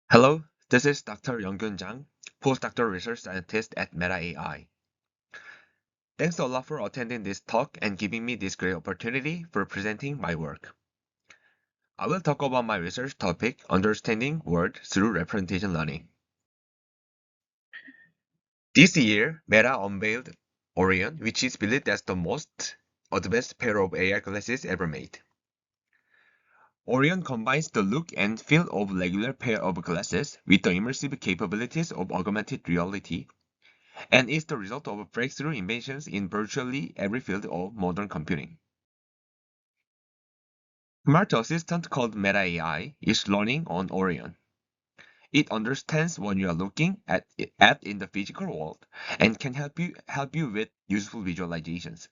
Hello, this is Dr. Kyun Jang, postdoctoral research scientist at Meta AI. Thanks a lot for attending this talk and giving me this great opportunity for presenting my work. I will talk about my research topic, understanding world through representation learning. This year, Meta unveiled Orion, which is believed as the most advanced pair of AI glasses ever made. Orion combines the look and feel of regular pair of glasses with the immersive capabilities of augmented reality and is the result of breakthrough inventions in virtually every field of modern computing. Smart assistant called Meta AI is learning on Orion. It understands what you are looking at in the physical world and can help you with useful visualizations.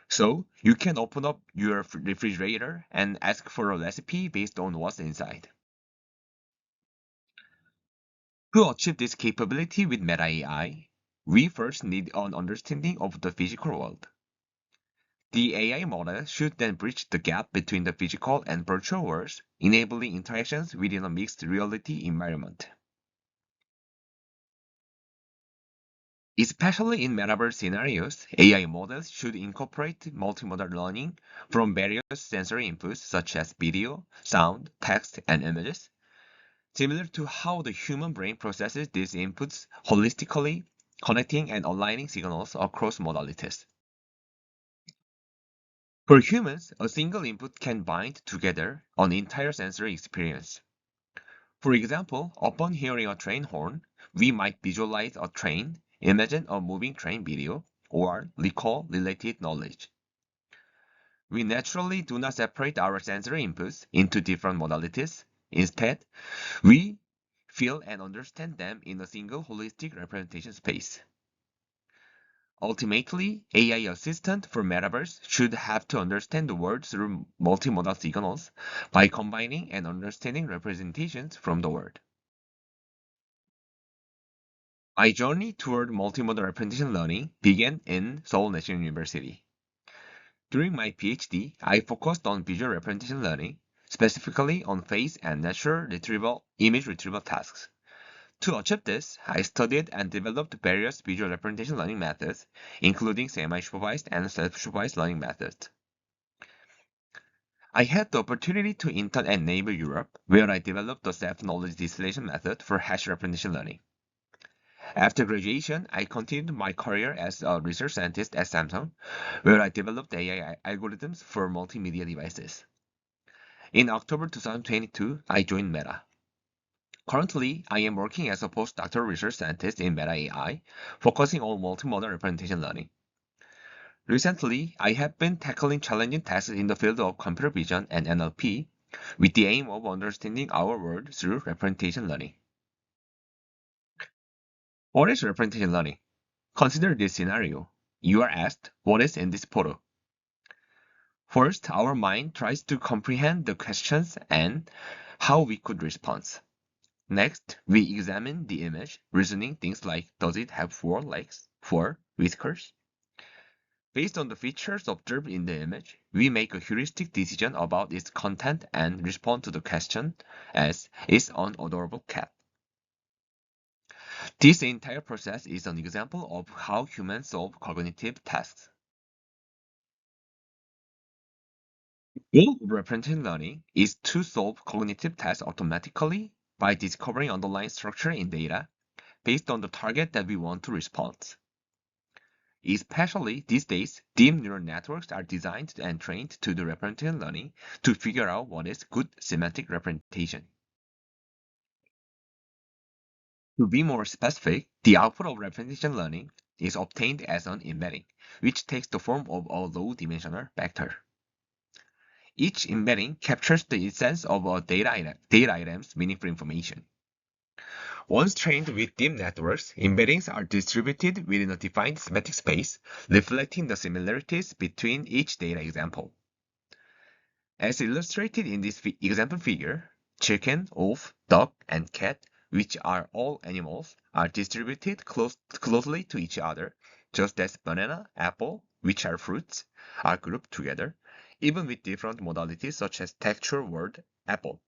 So you can open up your refrigerator and ask for a recipe based on what's inside. To achieve this capability with Meta AI, we first need an understanding of the physical world. The AI model should then bridge the gap between the physical and virtual worlds, enabling interactions within a mixed reality environment. Especially in metaverse scenarios, AI models should incorporate multimodal learning from various sensory inputs such as video, sound, text, and images, similar to how the human brain processes these inputs holistically, connecting and aligning signals across modalities. For humans, a single input can bind together an entire sensory experience. For example, upon hearing a train horn, we might visualize a train, imagine a moving train video, or recall related knowledge. We naturally do not separate our sensory inputs into different modalities. Instead, we feel and understand them in a single holistic representation space. Ultimately, AI assistant for Metaverse should have to understand the world through multimodal signals by combining and understanding representations from the world. My journey toward multimodal representation learning began in Seoul National University. During my PhD, I focused on visual representation learning, specifically on face and natural image retrieval tasks. To achieve this, I studied and developed various visual representation learning methods, including semi-supervised and self-supervised learning methods. I had the opportunity to intern at Naver Europe, where I developed the self-knowledge distillation method for hash representation learning. After graduation, I continued my career as a research scientist at Samsung, where I developed AI algorithms for multimedia devices. In October 2022, I joined Meta. Currently, I am working as a postdoctoral research scientist in Meta AI, focusing on multimodal representation learning. Recently, I have been tackling challenging tasks in the field of computer vision and NLP with the aim of understanding our world through representation learning. What is representation learning? Consider this scenario. You are asked, what is in this photo? First, our mind tries to comprehend the questions and how we could respond. Next, we examine the image, reasoning things like, does it have four legs, four whiskers? Based on the features observed in the image, we make a heuristic decision about its content and respond to the question as, is an adorable cat? This entire process is an example of how humans solve cognitive tasks. The goal of representation learning is to solve cognitive tasks automatically by discovering underlying structure in data based on the target that we want to respond. Especially these days, deep neural networks are designed and trained to do representation learning to figure out what is good semantic representation. To be more specific, the output of representation learning is obtained as an embedding, which takes the form of a low-dimensional vector. Each embedding captures the essence of a data item's meaningful information. Once trained with deep networks, embeddings are distributed within a defined semantic space, reflecting the similarities between each data example. As illustrated in this example figure, chicken, wolf, dog, and cat, which are all animals, are distributed closely to each other, just as banana, apple, which are fruits, are grouped together, even with different modalities such as textual word apple.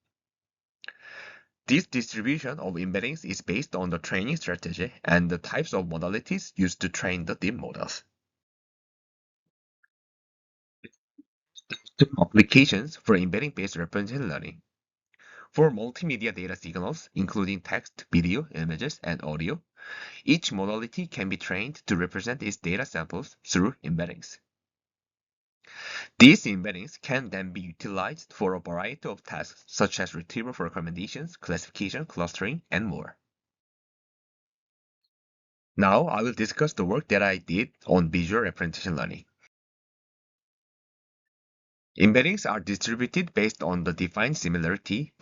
This distribution of embeddings is based on the training strategy and the types of modalities used to train the deep models. Two applications for embedding-based representation learning. For multimedia data signals, including text, video, images, and audio, each modality can be trained to represent its data samples through embeddings. These embeddings can then be utilized for a variety of tasks such as retrieval for recommendations, classification, clustering, and more. Now I will discuss the work that I did on visual representation learning. Embeddings are distributed based on the defined similarity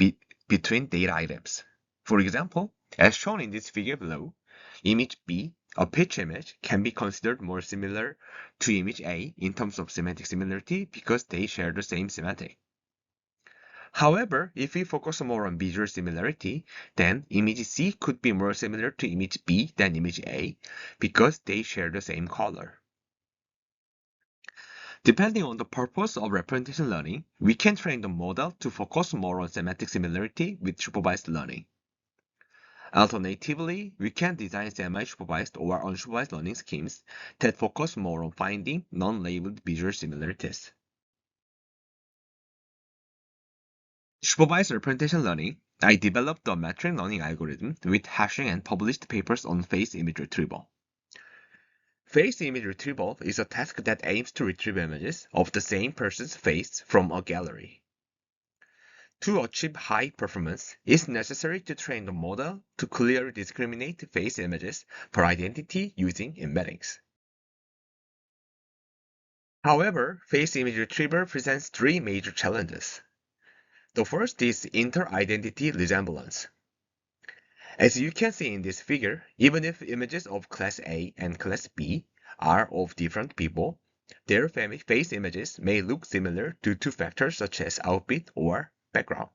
between data items. For example, as shown in this figure below, image B, a pitch image, can be considered more similar to image A in terms of semantic similarity because they share the same semantic. However, if we focus more on visual similarity, then image C could be more similar to image B than image A because they share the same color. Depending on the purpose of representation learning, we can train the model to focus more on semantic similarity with supervised learning. Alternatively, we can design semi-supervised or unsupervised learning schemes that focus more on finding non-labeled visual similarities. Supervised representation learning, I developed a machine learning algorithm with hashing and published papers on face image retrieval. Face image retrieval is a task that aims to retrieve images of the same person's face from a gallery. To achieve high performance, it's necessary to train the model to clearly discriminate face images per identity using embeddings. However, face image retrieval presents three major challenges. The first is inter-identity resemblance. As you can see in this figure, even if images of class A and class B are of different people, their face images may look similar due to factors such as outfit or background.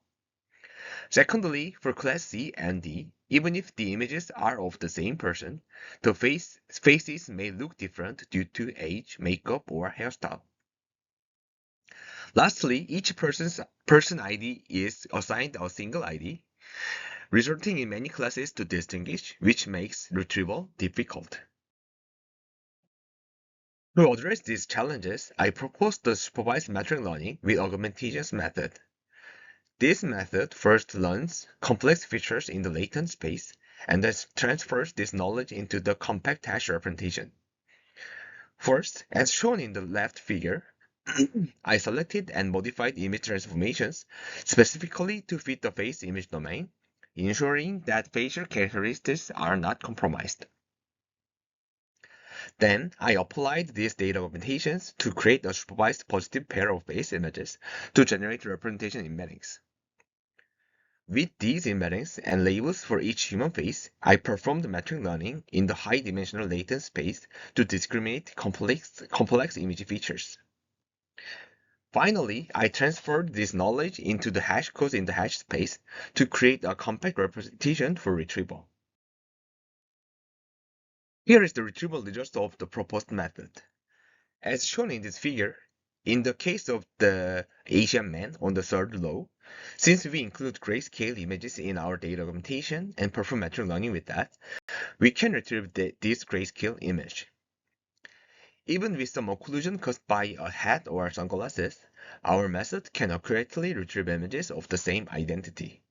Secondly, for class C and D, even if the images are of the same person, the faces may look different due to age, makeup, or hairstyle. Lastly, each person ID is assigned a single ID, resulting in many classes to distinguish, which makes retrieval difficult. To address these challenges, I proposed the supervised machine learning with augmentations method. This method first learns complex features in the latent space and then transfers this knowledge into the compact hash representation. First, as shown in the left figure, I selected and modified image transformations specifically to fit the face image domain, ensuring that facial characteristics are not compromised. Then I applied these data augmentations to create a supervised positive pair of face images to generate representation embeddings. With these embeddings and labels for each human face, I performed machine learning in the high-dimensional latent space to discriminate complex image features. Finally, I transferred this knowledge into the hash codes in the hash space to create a compact representation for retrieval. Here is the retrieval result of the proposed method. As shown in this figure, in the case of the Asian man on the third row, since we include grayscale images in our data augmentation and perform machine learning with that, we can retrieve this grayscale image. Even with some occlusion caused by a hat or sunglasses, our method can accurately retrieve images of the same identity.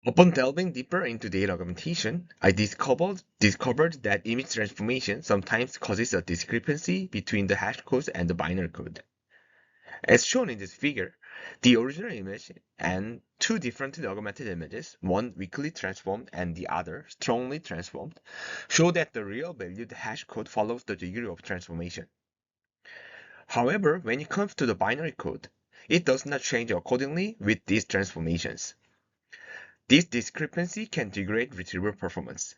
Upon delving deeper into data augmentation, I discovered that image transformation sometimes causes a discrepancy between the hash code and the binary code. As shown in this figure, the original image and two differently augmented images, one weakly transformed and the other strongly transformed, show that the real valued hash code follows the degree of transformation. However, when it comes to the binary code, it does not change accordingly with these transformations. This discrepancy can degrade retrieval performance.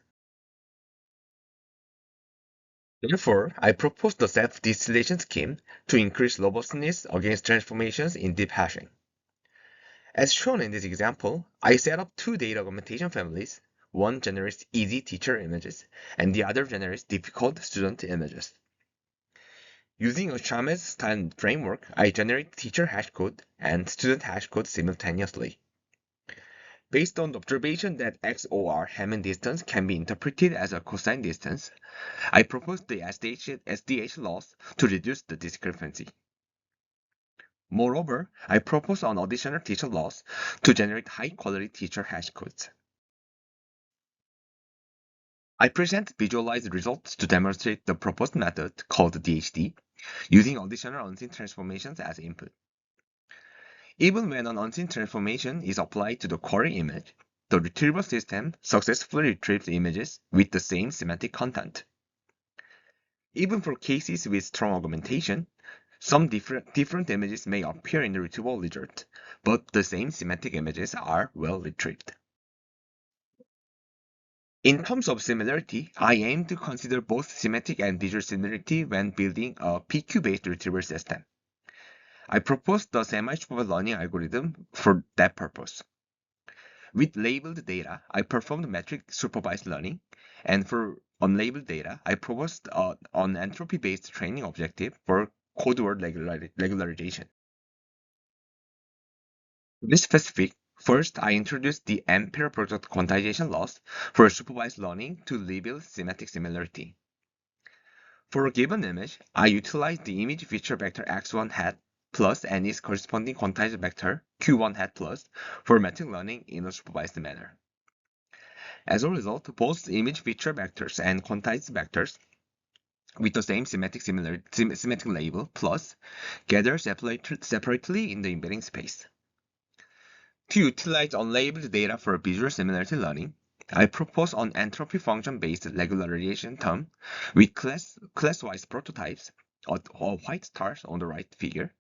Therefore, I proposed the self-distillation scheme to increase robustness against transformations in deep hashing. As shown in this example, I set up two data augmentation families. One generates easy teacher images, and the other generates difficult student images. Using a CIMF style framework, I generate teacher hash code and student hash code simultaneously. Based on the observation that XOR Hamming distance can be interpreted as a cosine distance, I proposed the SDH loss to reduce the discrepancy. Moreover, I propose an additional teacher loss to generate high-quality teacher hash codes. I present visualized results to demonstrate the proposed method called DHD, using additional unseen transformations as input. Even when an unseen transformation is applied to the query image, the retrieval system successfully retrieves images with the same semantic content. Even for cases with strong augmentation, some different images may appear in the retrieval result, but the same semantic images are well retrieved. In terms of similarity, I aim to consider both semantic and visual similarity when building a PQ-based retrieval system. I proposed the semi-supervised learning algorithm for that purpose. With labeled data, I performed metric supervised learning, and for unlabeled data, I proposed an entropy-based training objective for code word regularization. To be specific, first I introduced the ampere product quantization loss for supervised learning to label semantic similarity. For a given image, I utilized the image feature vector x1 hat plus and its corresponding quantized vector q1 hat plus for metric learning in a supervised manner. As a result, both image feature vectors and quantized vectors with the same semantic label plus gather separately in the embedding space. To utilize unlabeled data for visual similarity learning, I propose an entropy function-based regularization term with class-wise prototypes, or white stars on the right figure,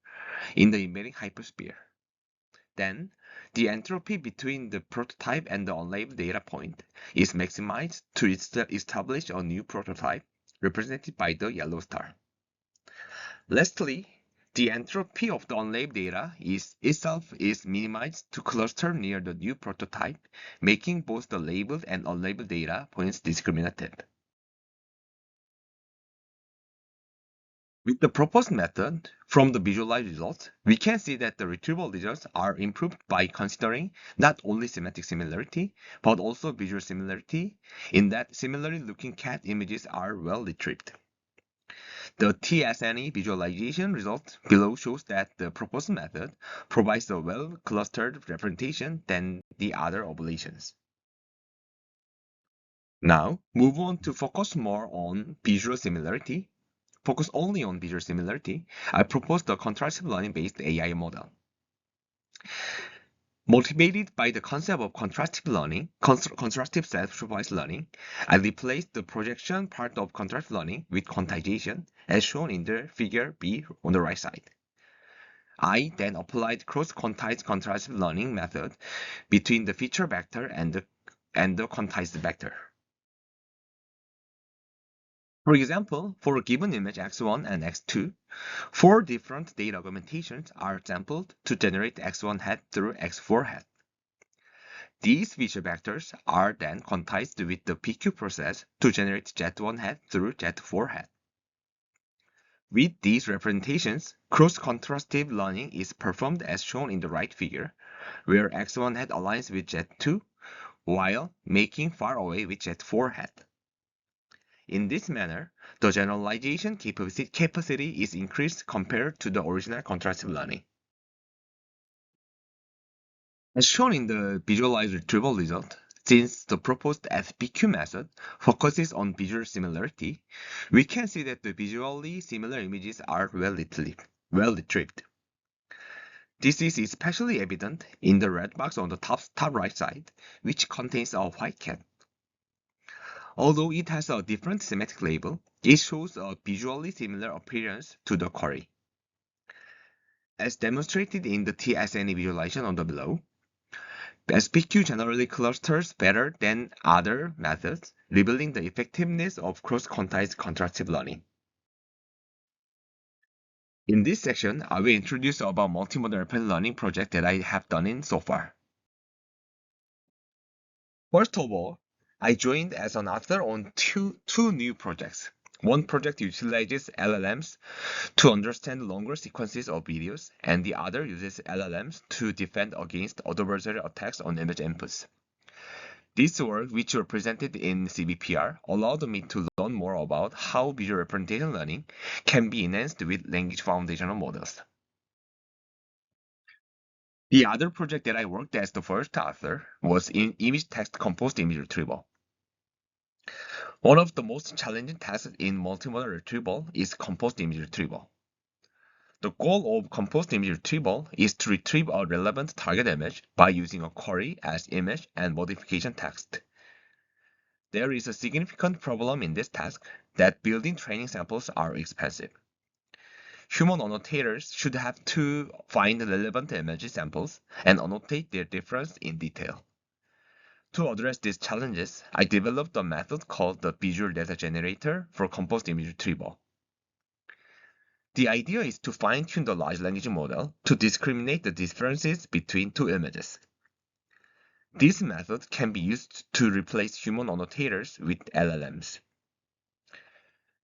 in the embedding hypersphere. Then, the entropy between the prototype and the unlabeled data point is maximized to establish a new prototype represented by the yellow star. Lastly, the entropy of the unlabeled data itself is minimized to cluster near the new prototype, making both the labeled and unlabeled data points discriminative. With the proposed method, from the visualized results, we can see that the retrieval results are improved by considering not only semantic similarity, but also visual similarity, in that similarly looking cat images are well retrieved. The TSNE visualization result below shows that the proposed method provides a well-clustered representation than the other oblations. Now, move on to focus more on visual similarity. Focus only on visual similarity, I propose the contrastive learning-based AI model. Motivated by the concept of contrastive learning, contrastive self-supervised learning, I replaced the projection part of contrastive learning with quantization, as shown in the figure B on the right side. I then applied cross-quantized contrastive learning method between the feature vector and the quantized vector. For example, for a given image x1 and x2, 4 different data augmentations are sampled to generate x1 hat through x4 hat. These feature vectors are then quantized with the PQ process to generate z1 hat through z4 hat. With these representations, cross-contrastive learning is performed as shown in the right figure, where x1 hat aligns with z2, while making far away with z4 hat. In this manner, the generalization capacity is increased compared to the original contrastive learning. As shown in the visualized retrieval result, since the proposed FPQ method focuses on visual similarity, we can see that the visually similar images are well retrieved. This is especially evident in the red box on the top right side, which contains a white cat. Although it has a different semantic label, it shows a visually similar appearance to the query. As demonstrated in the TSNE visualization on the below, SPQ generally clusters better than other methods, revealing the effectiveness of cross-quantized contrastive learning. In this section, I will introduce about multimodal rapid learning project that I have done in so far. First of all, I joined as an author on two new projects, One project utilizes LLMs to understand longer sequences of videos, and the other uses LLMs to defend against adversarial attacks on image inputs. This work, which were presented in CVPR, allowed me to learn more about how visual representation learning can be enhanced with language foundational models. The other project that I worked as the first author was in image text composed image retrieval. One of the most challenging tasks in multimodal retrieval is composed image retrieval. The goal of composed image retrieval is to retrieve a relevant target image by using a query as image and modification text. There is a significant problem in this task that building training samples are expensive. Human annotators should have to find relevant image samples and annotate their difference in detail. To address these challenges, I developed a method called the Visual Data Generator for composed image retrieval. The idea is to fine-tune the large language model to discriminate the differences between two images. This method can be used to replace human annotators with LLMs.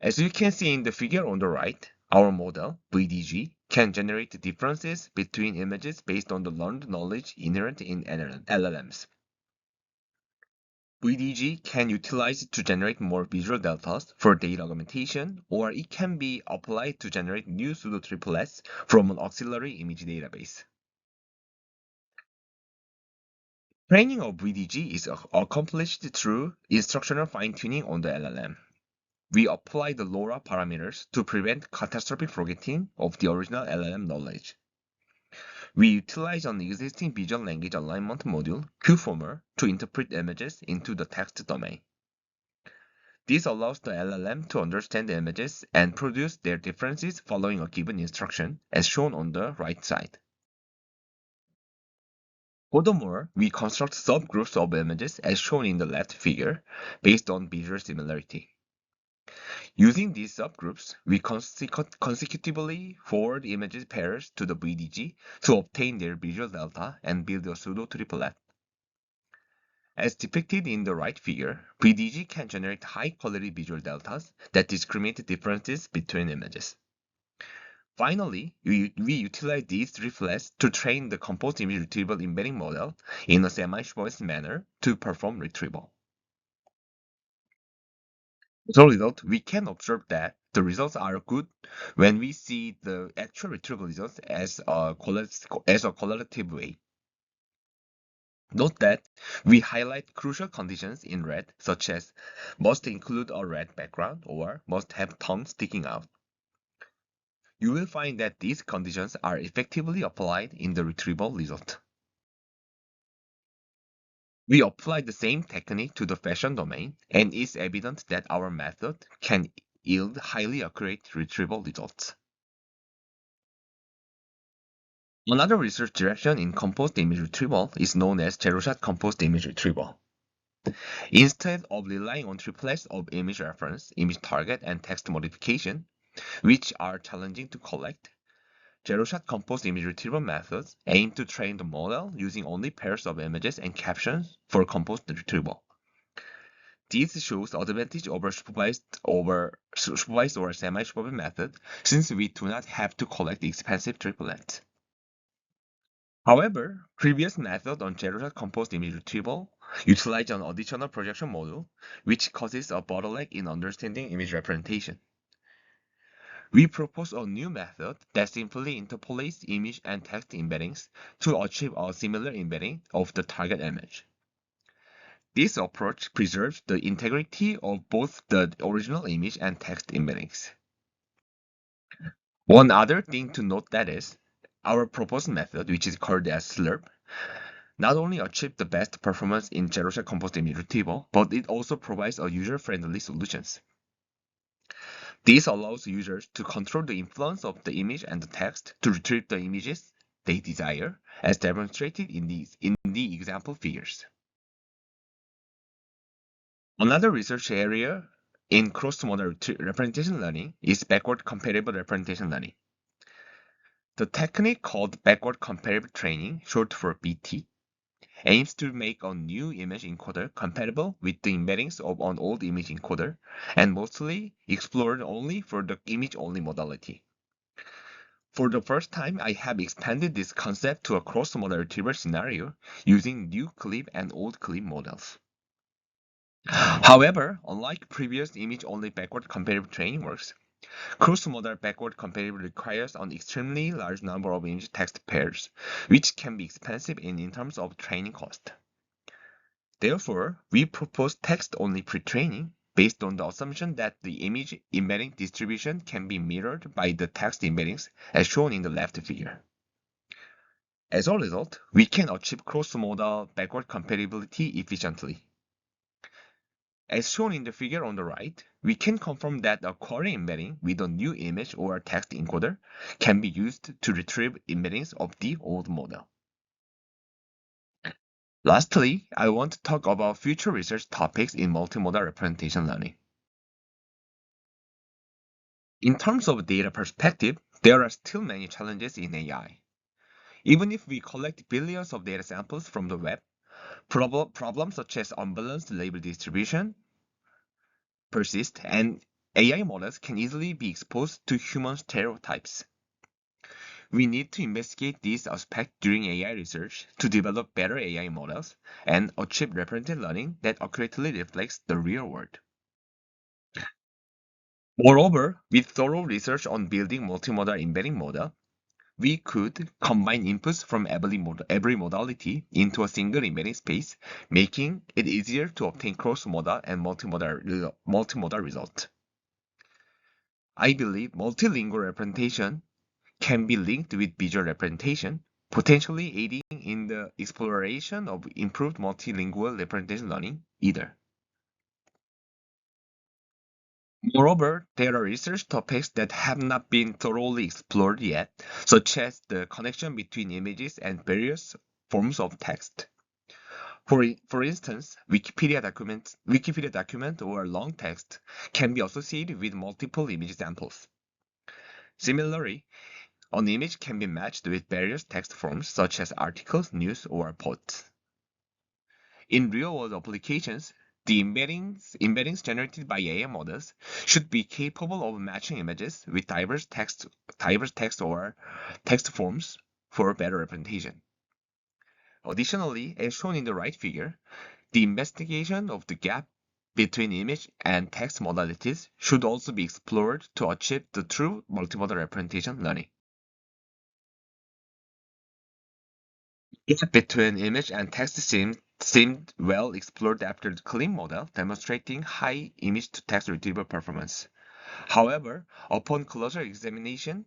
As you can see in the figure on the right, our model, VDG, can generate differences between images based on the learned knowledge inherent in LLMs. VDG can utilize it to generate more visual deltas for data augmentation, or it can be applied to generate new pseudo-triplets from an auxiliary image database. Training of VDG is accomplished through instructional fine-tuning on the LLM. We apply the LoRa parameters to prevent catastrophic forgetting of the original LLM knowledge. We utilize an existing visual language alignment module, QFormer, to interpret images into the text domain. This allows the LLM to understand the images and produce their differences following a given instruction, as shown on the right side. Furthermore, we construct subgroups of images as shown in the left figure, based on visual similarity. Using these subgroups, we consecutively forward image pairs to the VDG to obtain their visual delta and build a pseudo-triplet. As depicted in the right figure, VDG can generate high-quality visual deltas that discriminate differences between images. Finally, we utilize these triplets to train the composed image retrieval embedding model in a semi-supervised manner to perform retrieval. As a result, we can observe that the results are good when we see the actual retrieval results as a qualitative way. Note that we highlight crucial conditions in red, such as must include a red background or must have tongue sticking out. You will find that these conditions are effectively applied in the retrieval result. We applied the same technique to the fashion domain, and it's evident that our method can yield highly accurate retrieval results. Another research direction in composed image retrieval is known as zero-shot composed image retrieval. Instead of relying on triplets of image reference, image target, and text modification, which are challenging to collect, zero-shot composed image retrieval methods aim to train the model using only pairs of images and captions for composed retrieval. This shows advantage over supervised or semi-supervised method, since we do not have to collect expensive triplets. However, previous method on zero-shot composed image retrieval utilize an additional projection module, which causes a bottleneck in understanding image representation. We propose a new method that simply interpolates image and text embeddings to achieve a similar embedding of the target image. This approach preserves the integrity of both the original image and text embeddings. One other thing to note that is, our proposed method, which is called as SLURP, not only achieves the best performance in zero-shot composed image retrieval, but it also provides a user-friendly solutions. This allows users to control the influence of the image and the text to retrieve the images they desire, as demonstrated in the example figures. Another research area in cross-modal representation learning is backward compatible representation learning. The technique called backward compatible training, short for BT, aims to make a new image encoder compatible with the embeddings of an old image encoder, and mostly explored only for the image-only modality. For the first time, I have expanded this concept to a cross-modal retrieval scenario using new clip and old clip models. However, unlike previous image-only backward compatible training works, cross-modal backward compatible requires an extremely large number of image-text pairs, which can be expensive in terms of training cost. Therefore, we propose text-only pre-training based on the assumption that the image embedding distribution can be mirrored by the text embeddings as shown in the left figure. As a result, we can achieve cross-modal backward compatibility efficiently. As shown in the figure on the right, we can confirm that a query embedding with a new image or text encoder can be used to retrieve embeddings of the old model. Lastly, I want to talk about future research topics in multimodal representation learning. In terms of data perspective, there are still many challenges in AI. Even if we collect billions of data samples from the web, problems such as unbalanced label distribution persist, and AI models can easily be exposed to human stereotypes. We need to investigate these aspects during AI research to develop better AI models and achieve representative learning that accurately reflects the real world. Moreover, with thorough research on building multimodal embedding model, we could combine inputs from every modality into a single embedding space, making it easier to obtain cross-modal and multimodal results. I believe multilingual representation can be linked with visual representation, potentially aiding in the exploration of improved multilingual representation learning either. Moreover, there are research topics that have not been thoroughly explored yet, such as the connection between images and various forms of text. For instance, Wikipedia document or long text can be associated with multiple image samples. Similarly, an image can be matched with various text forms such as articles, news, or posts. In real-world applications, the embeddings generated by AI models should be capable of matching images with diverse text or text forms for better representation. Additionally, as shown in the right figure, the investigation of the gap between image and text modalities should also be explored to achieve the true multimodal representation learning. The gap between image and text seemed well explored after the clean model, demonstrating high image-to-text retrieval performance. However, upon closer examination,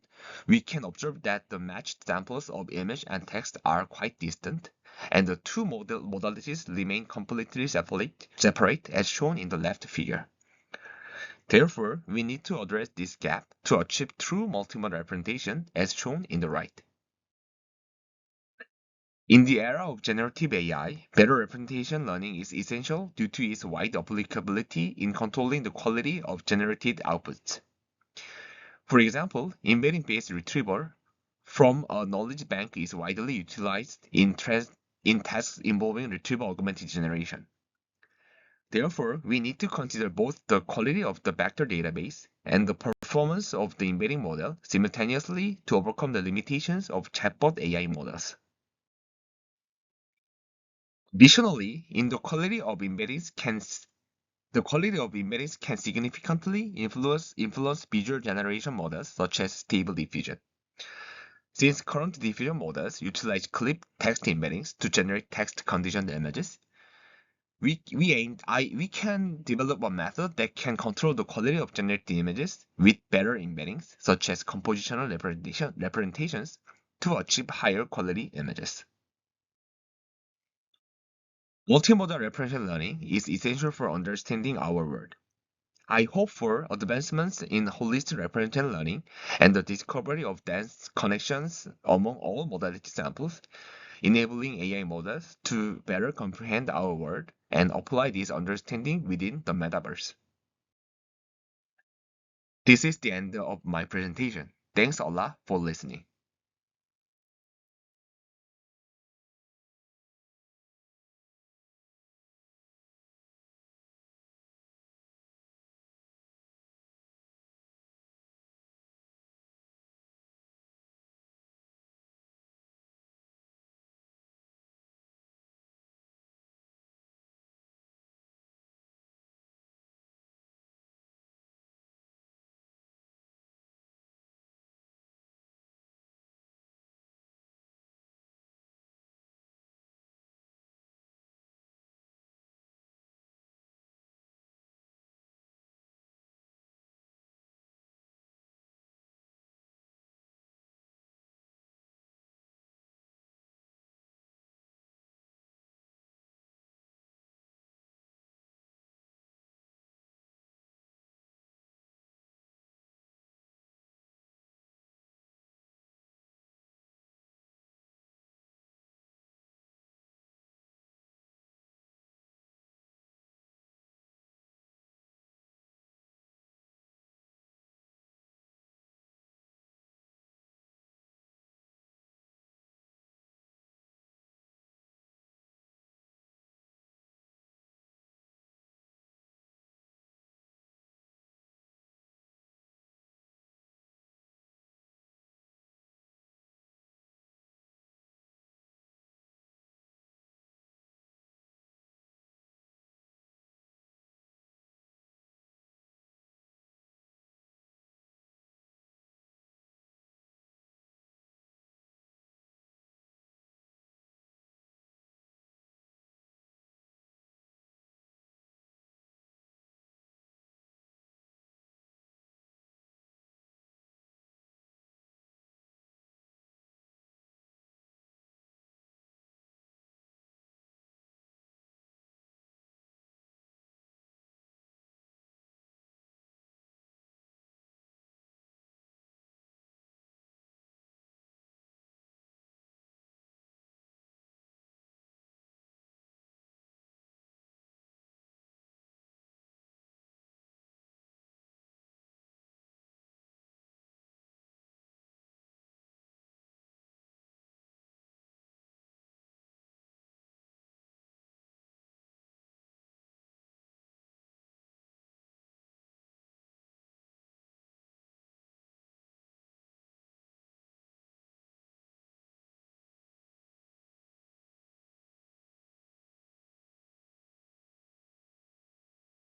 we can observe that the matched samples of image and text are quite distant, and the two modalities remain completely separate as shown in the left figure. Therefore, we need to address this gap to achieve true multimodal representation as shown in the right. In the era of generative AI, better representation learning is essential due to its wide applicability in controlling the quality of generated outputs. For example, embedding-based retrieval from a knowledge bank is widely utilized in tasks involving retrieval augmented generation. Therefore, we need to consider both the quality of the vector database and the performance of the embedding model simultaneously to overcome the limitations of chatbot AI models. Additionally, the quality of embeddings can significantly influence visual generation models such as Stable Diffusion. Since current diffusion models utilize clip text embeddings to generate text conditioned images, we can develop a method that can control the quality of generated images with better embeddings, such as compositional representations, to achieve higher quality images. Multimodal referential learning is essential for understanding our world. I hope for advancements in holistic referential learning and the discovery of dense connections among all modality samples, enabling AI models to better comprehend our world and apply this understanding within the metaverse. This is the end of my presentation. Thanks a lot for listening.